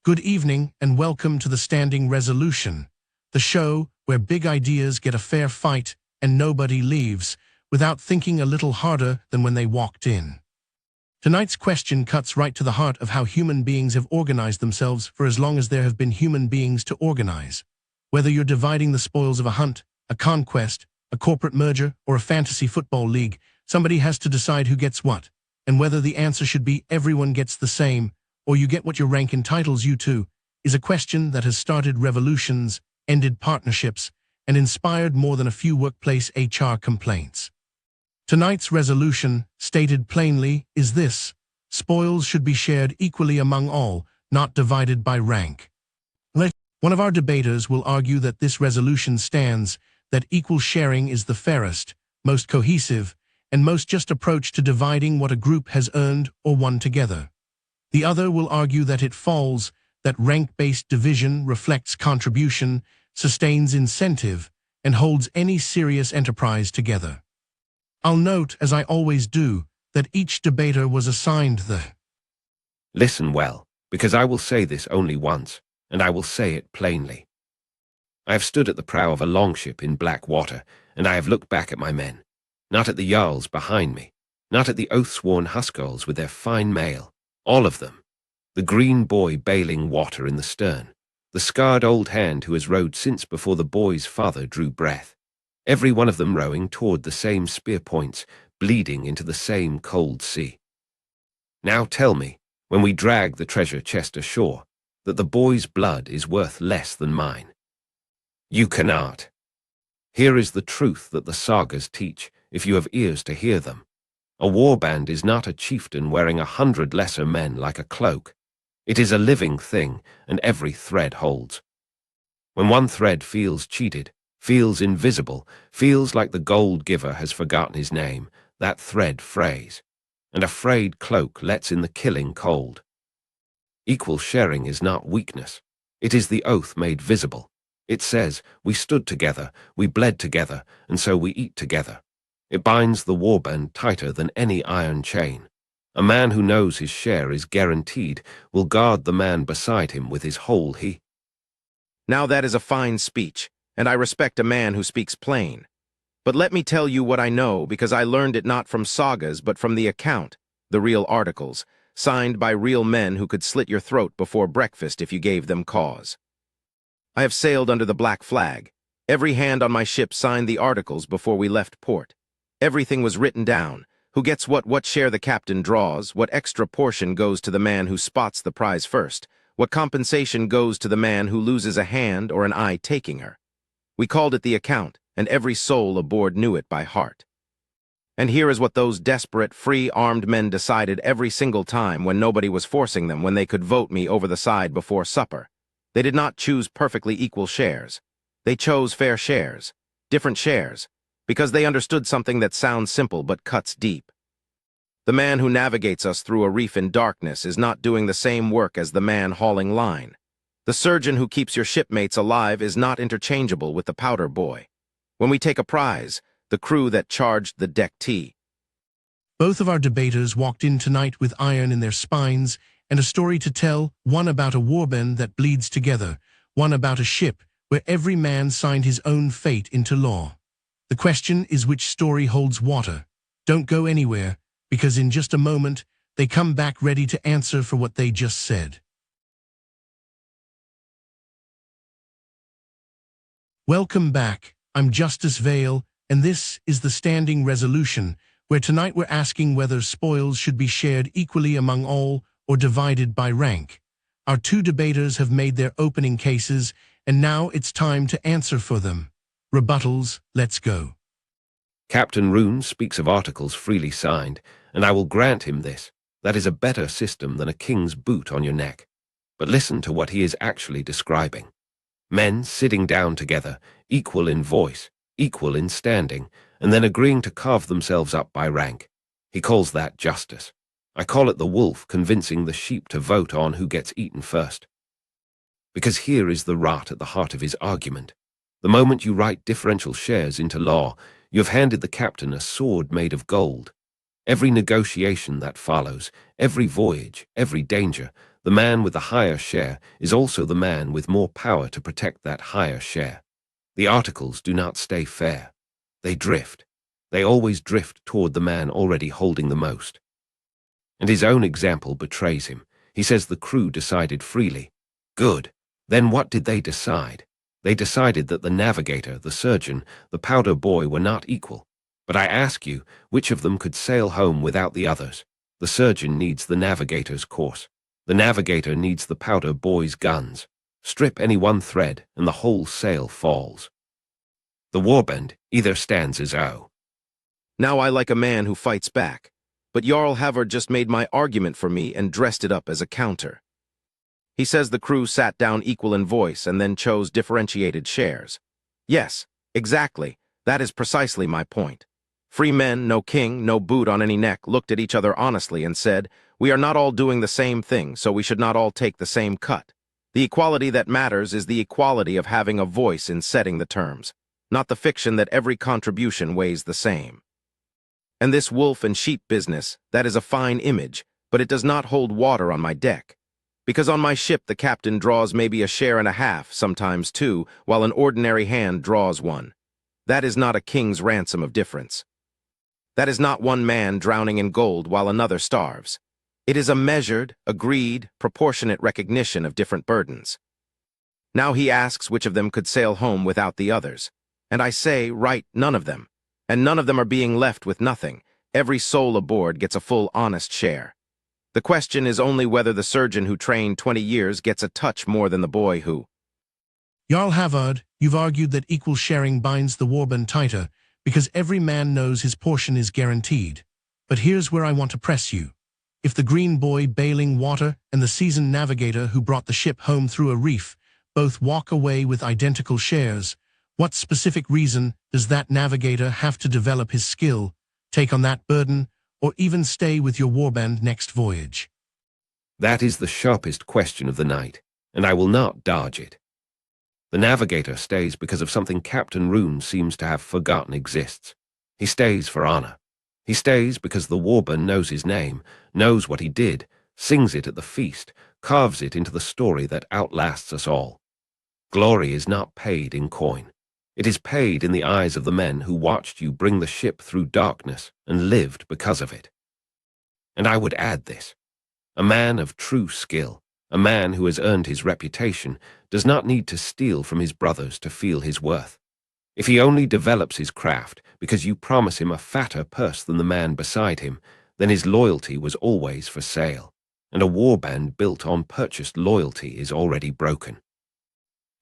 Good evening and welcome to the Standing Resolution, the show where big ideas get a fair fight and nobody leaves without thinking a little harder than when they walked in. Tonight's question cuts right to the heart of how human beings have organized themselves for as long as there have been human beings to organize. Whether you're dividing the spoils of a hunt, a conquest, a corporate merger, or a fantasy football league, somebody has to decide who gets what, and whether the answer should be everyone gets the same, or you get what your rank entitles you to, is a question that has started revolutions, ended partnerships, and inspired more than a few workplace HR complaints. Tonight's resolution, stated plainly, is this: spoils should be shared equally among all, not divided by rank. One of our debaters will argue that this resolution stands, that equal sharing is the fairest, most cohesive, and most just approach to dividing what a group has earned or won together. The other will argue that it falls, that rank-based division reflects contribution, sustains incentive, and holds any serious enterprise together. I'll note, as I always do, that each debater was assigned the Listen well, because I will say this only once, and I will say it plainly. I have stood at the prow of a longship in black water, and I have looked back at my men, not at the jarls behind me, not at the oath-sworn huskarls with their fine mail, all of them, the green boy bailing water in the stern, the scarred old hand who has rowed since before the boy's father drew breath, every one of them rowing toward the same spear points, bleeding into the same cold sea. Now tell me, when we drag the treasure chest ashore, that the boy's blood is worth less than mine. You cannot. Here is the truth that the sagas teach, if you have ears to hear them. A warband is not a chieftain wearing 100 lesser men like a cloak. It is a living thing, and every thread holds. When one thread feels cheated, feels invisible, feels like the gold giver has forgotten his name, that thread frays, and a frayed cloak lets in the killing cold. Equal sharing is not weakness. It is the oath made visible. It says, we stood together, we bled together, and so we eat together. It binds the warband tighter than any iron chain. A man who knows his share is guaranteed will guard the man beside him with his whole he. Now that is a fine speech, and I respect a man who speaks plain. But let me tell you what I know, because I learned it not from sagas but from the account, the real articles, signed by real men who could slit your throat before breakfast if you gave them cause. I have sailed under the black flag. Every hand on my ship signed the articles before we left port. Everything was written down. Who gets what share the captain draws, what extra portion goes to the man who spots the prize first, what compensation goes to the man who loses a hand or an eye taking her. We called it the account, and every soul aboard knew it by heart. And here is what those desperate, free-armed men decided every single time when nobody was forcing them, when they could vote me over the side before supper. They did not choose perfectly equal shares. They chose fair shares, different shares, because they understood something that sounds simple but cuts deep. The man who navigates us through a reef in darkness is not doing the same work as the man hauling line. The surgeon who keeps your shipmates alive is not interchangeable with the powder boy. When we take a prize, the crew that charged the deck tea. Both of our debaters walked in tonight with iron in their spines and a story to tell, one about a warband that bleeds together, one about a ship where every man signed his own fate into law. The question is which story holds water. Don't go anywhere, because in just a moment, they come back ready to answer for what they just said. Welcome back. I'm Justice Vale, and this is the Standing Resolution, where tonight we're asking whether spoils should be shared equally among all or divided by rank. Our two debaters have made their opening cases, and now it's time to answer for them. Rebuttals, let's go. Captain Roon speaks of articles freely signed, and I will grant him this. That is a better system than a king's boot on your neck. But listen to what he is actually describing. Men sitting down together, equal in voice, equal in standing, and then agreeing to carve themselves up by rank. He calls that justice. I call it the wolf convincing the sheep to vote on who gets eaten first. Because here is the rot at the heart of his argument. The moment you write differential shares into law, you have handed the captain a sword made of gold. Every negotiation that follows, every voyage, every danger, The man with the higher share is also the man with more power to protect that higher share. The articles do not stay fair. They drift. They always drift toward the man already holding the most. And his own example betrays him. He says the crew decided freely. Good. Then what did they decide? They decided that the navigator, the surgeon, the powder boy were not equal. But I ask you, which of them could sail home without the others? The surgeon needs the navigator's course. The navigator needs the powder boy's guns. Strip any one thread, and the whole sail falls. The warband either stands as O. Now I like a man who fights back. But Jarl Havard just made my argument for me and dressed it up as a counter. He says the crew sat down equal in voice and then chose differentiated shares. Yes, exactly. That is precisely my point. Free men, no king, no boot on any neck, looked at each other honestly and said, we are not all doing the same thing, so we should not all take the same cut. The equality that matters is the equality of having a voice in setting the terms, not the fiction that every contribution weighs the same. And this wolf and sheep business, that is a fine image, but it does not hold water on my deck. Because on my ship the captain draws maybe a share and a half, sometimes two, while an ordinary hand draws one. That is not a king's ransom of difference. That is not one man drowning in gold while another starves. It is a measured, agreed, proportionate recognition of different burdens. Now he asks which of them could sail home without the others. And I say, right, none of them. And none of them are being left with nothing. Every soul aboard gets a full honest share. The question is only whether the surgeon who trained 20 years gets a touch more than the boy who... Jarl Havard, you've argued that equal sharing binds the warband tighter because every man knows his portion is guaranteed. But here's where I want to press you. If the green boy bailing water and the seasoned navigator who brought the ship home through a reef both walk away with identical shares, what specific reason does that navigator have to develop his skill, take on that burden, or even stay with your warband next voyage? That is the sharpest question of the night, and I will not dodge it. The navigator stays because of something Captain Roon seems to have forgotten exists. He stays for honor. He stays because the warband knows his name, knows what he did, sings it at the feast, carves it into the story that outlasts us all. Glory is not paid in coin. It is paid in the eyes of the men who watched you bring the ship through darkness and lived because of it. And I would add this. A man of true skill, a man who has earned his reputation, does not need to steal from his brothers to feel his worth. If he only develops his craft because you promise him a fatter purse than the man beside him, then his loyalty was always for sale, and a warband built on purchased loyalty is already broken.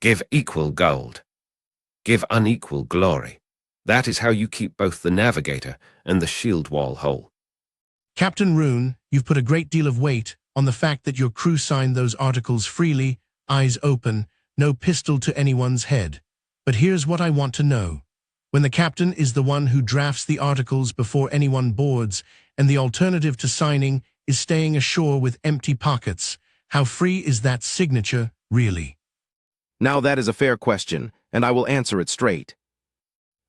Give equal gold. Give unequal glory. That is how you keep both the navigator and the shield wall whole. Captain Roon, you've put a great deal of weight on the fact that your crew signed those articles freely, eyes open, no pistol to anyone's head. But here's what I want to know. When the captain is the one who drafts the articles before anyone boards, and the alternative to signing is staying ashore with empty pockets, how free is that signature, really? Now that is a fair question, and I will answer it straight.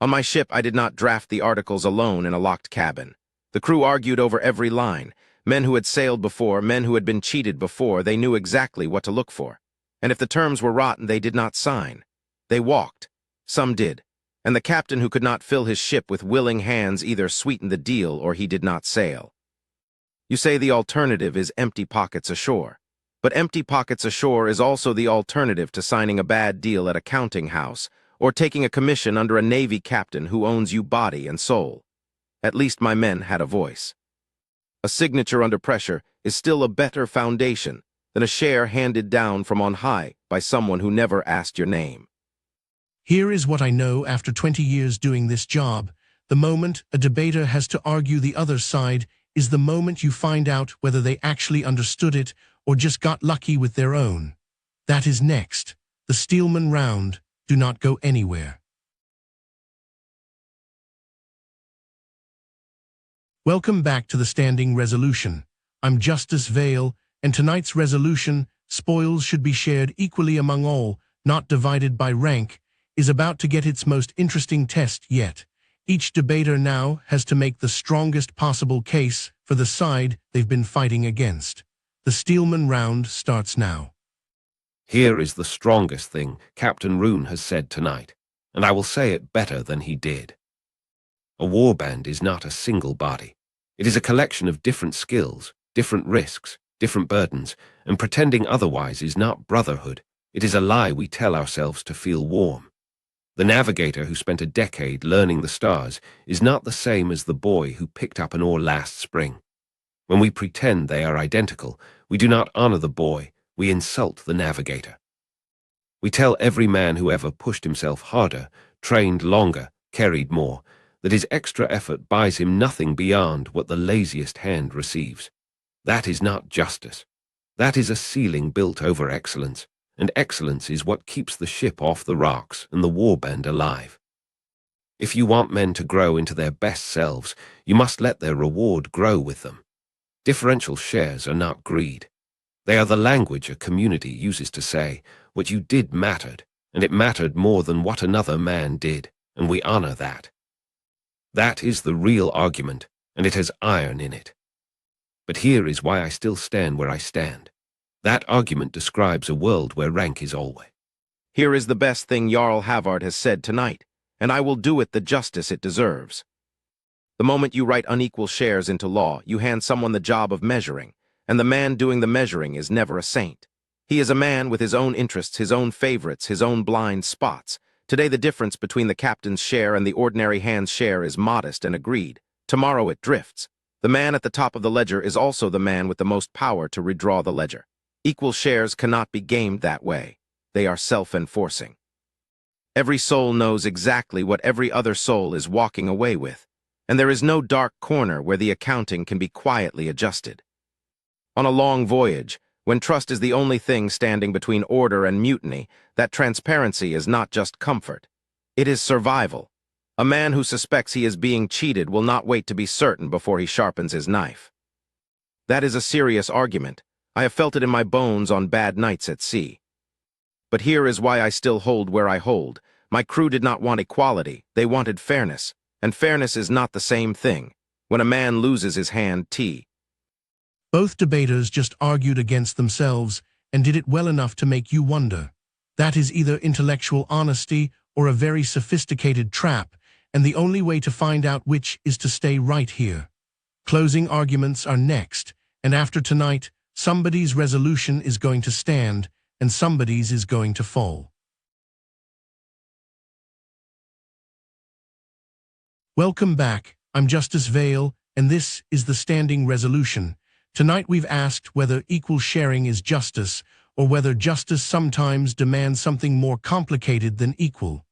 On my ship, I did not draft the articles alone in a locked cabin. The crew argued over every line. Men who had sailed before, men who had been cheated before, they knew exactly what to look for. And if the terms were rotten, they did not sign. They walked. Some did. And the captain who could not fill his ship with willing hands either sweetened the deal or he did not sail. You say the alternative is empty pockets ashore. But empty pockets ashore is also the alternative to signing a bad deal at a counting house or taking a commission under a Navy captain who owns you body and soul. At least my men had a voice. A signature under pressure is still a better foundation than a share handed down from on high by someone who never asked your name. Here is what I know after 20 years doing this job. The moment a debater has to argue the other side is the moment you find out whether they actually understood it or just got lucky with their own. That is next. The Steelman round. Do not go anywhere. Welcome back to the Standing Resolution. I'm Justice Vale, and tonight's resolution, spoils should be shared equally among all, not divided by rank, is about to get its most interesting test yet. Each debater now has to make the strongest possible case for the side they've been fighting against. The Steelman round starts now. Here is the strongest thing Captain Roon has said tonight, and I will say it better than he did. A warband is not a single body. It is a collection of different skills, different risks, different burdens, and pretending otherwise is not brotherhood. It is a lie we tell ourselves to feel warm. The navigator who spent a decade learning the stars is not the same as the boy who picked up an oar last spring. When we pretend they are identical, we do not honor the boy, we insult the navigator. We tell every man who ever pushed himself harder, trained longer, carried more, that his extra effort buys him nothing beyond what the laziest hand receives. That is not justice. That is a ceiling built over excellence, and excellence is what keeps the ship off the rocks and the warband alive. If you want men to grow into their best selves, you must let their reward grow with them. Differential shares are not greed. They are the language a community uses to say, what you did mattered, and it mattered more than what another man did, and we honor that. That is the real argument, and it has iron in it. But here is why I still stand where I stand. That argument describes a world where rank is always. Here is the best thing Jarl Havard has said tonight, and I will do it the justice it deserves. The moment you write unequal shares into law, you hand someone the job of measuring, and the man doing the measuring is never a saint. He is a man with his own interests, his own favorites, his own blind spots. Today the difference between the captain's share and the ordinary hand's share is modest and agreed. Tomorrow it drifts. The man at the top of the ledger is also the man with the most power to redraw the ledger. Equal shares cannot be gamed that way. They are self-enforcing. Every soul knows exactly what every other soul is walking away with, and there is no dark corner where the accounting can be quietly adjusted. On a long voyage, when trust is the only thing standing between order and mutiny, that transparency is not just comfort. It is survival. A man who suspects he is being cheated will not wait to be certain before he sharpens his knife. That is a serious argument. I have felt it in my bones on bad nights at sea. But here is why I still hold where I hold. My crew did not want equality, they wanted fairness. And fairness is not the same thing. When a man loses his hand, Both debaters just argued against themselves and did it well enough to make you wonder. That is either intellectual honesty or a very sophisticated trap, and the only way to find out which is to stay right here. Closing arguments are next, and after tonight, somebody's resolution is going to stand and somebody's is going to fall. Welcome back. I'm Justice Vale, and this is the standing resolution. Tonight we've asked whether equal sharing is justice, or whether justice sometimes demands something more complicated than equal.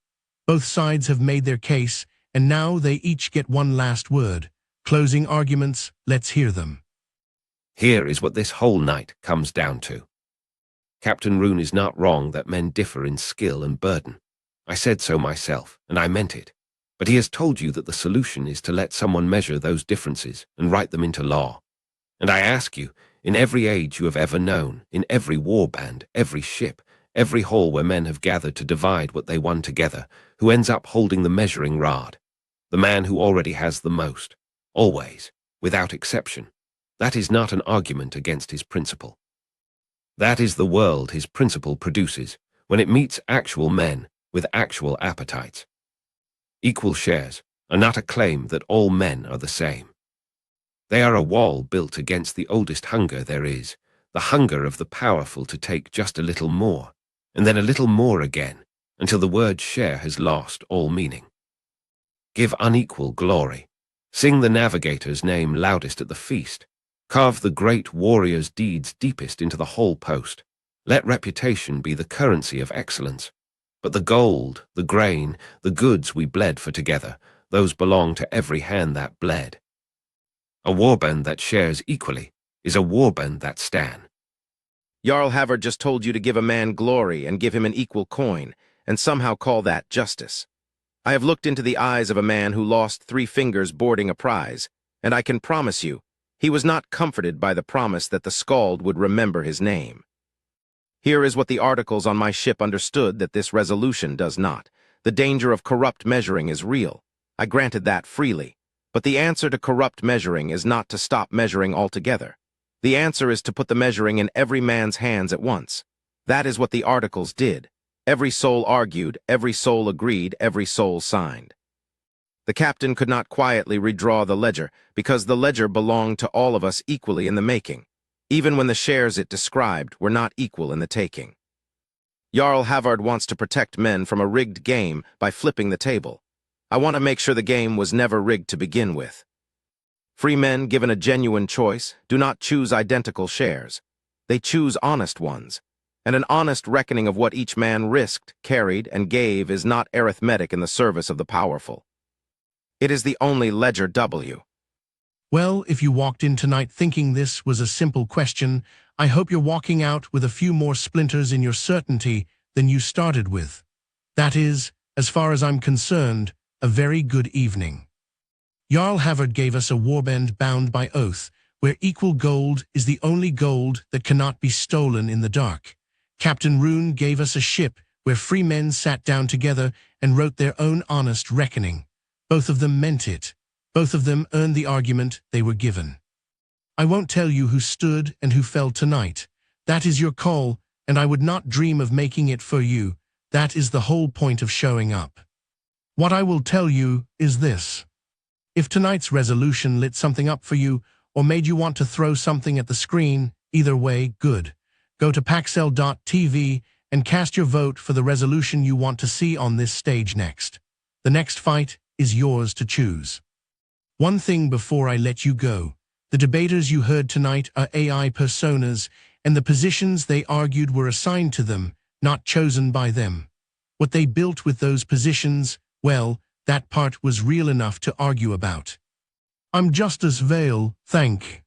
Both sides have made their case, and now they each get one last word. Closing arguments, let's hear them. Here is what this whole night comes down to. Captain Roon is not wrong that men differ in skill and burden. I said so myself, and I meant it. But he has told you that the solution is to let someone measure those differences and write them into law. And I ask you, in every age you have ever known, in every warband, every ship, every hall where men have gathered to divide what they won together, who ends up holding the measuring rod? The man who already has the most. Always, without exception. That is not an argument against his principle. That is the world his principle produces, when it meets actual men with actual appetites. Equal shares are not a claim that all men are the same. They are a wall built against the oldest hunger there is, the hunger of the powerful to take just a little more, and then a little more again, until the word share has lost all meaning. Give unequal glory. Sing the navigator's name loudest at the feast. Carve the great warrior's deeds deepest into the whole post. Let reputation be the currency of excellence. But the gold, the grain, the goods we bled for together, those belong to every hand that bled. A warband that shares equally is a warband that stan. Jarl Havard just told you to give a man glory and give him an equal coin, and somehow call that justice. I have looked into the eyes of a man who lost 3 fingers boarding a prize, and I can promise you, he was not comforted by the promise that the Scald would remember his name. Here is what the articles on my ship understood that this resolution does not. The danger of corrupt measuring is real. I granted that freely. But the answer to corrupt measuring is not to stop measuring altogether. The answer is to put the measuring in every man's hands at once. That is what the articles did. Every soul argued, every soul agreed, every soul signed. The captain could not quietly redraw the ledger, because the ledger belonged to all of us equally in the making, even when the shares it described were not equal in the taking. Jarl Havard wants to protect men from a rigged game by flipping the table. I want to make sure the game was never rigged to begin with. Free men, given a genuine choice, do not choose identical shares. They choose honest ones. And an honest reckoning of what each man risked, carried, and gave is not arithmetic in the service of the powerful. It is the only ledger W. Well, if you walked in tonight thinking this was a simple question, I hope you're walking out with a few more splinters in your certainty than you started with. That is, as far as I'm concerned, a very good evening. Jarl Havard gave us a warband bound by oath, where equal gold is the only gold that cannot be stolen in the dark. Captain Rune gave us a ship where free men sat down together and wrote their own honest reckoning. Both of them meant it. Both of them earned the argument they were given. I won't tell you who stood and who fell tonight. That is your call, and I would not dream of making it for you. That is the whole point of showing up. What I will tell you is this. If tonight's resolution lit something up for you or made you want to throw something at the screen, either way, good. Go to Paxelle.tv and cast your vote for the resolution you want to see on this stage next. The next fight is yours to choose. One thing before I let you go. The debaters you heard tonight are AI personas, and the positions they argued were assigned to them, not chosen by them. What they built with those positions, well, that part was real enough to argue about. I'm Justice Vale, thank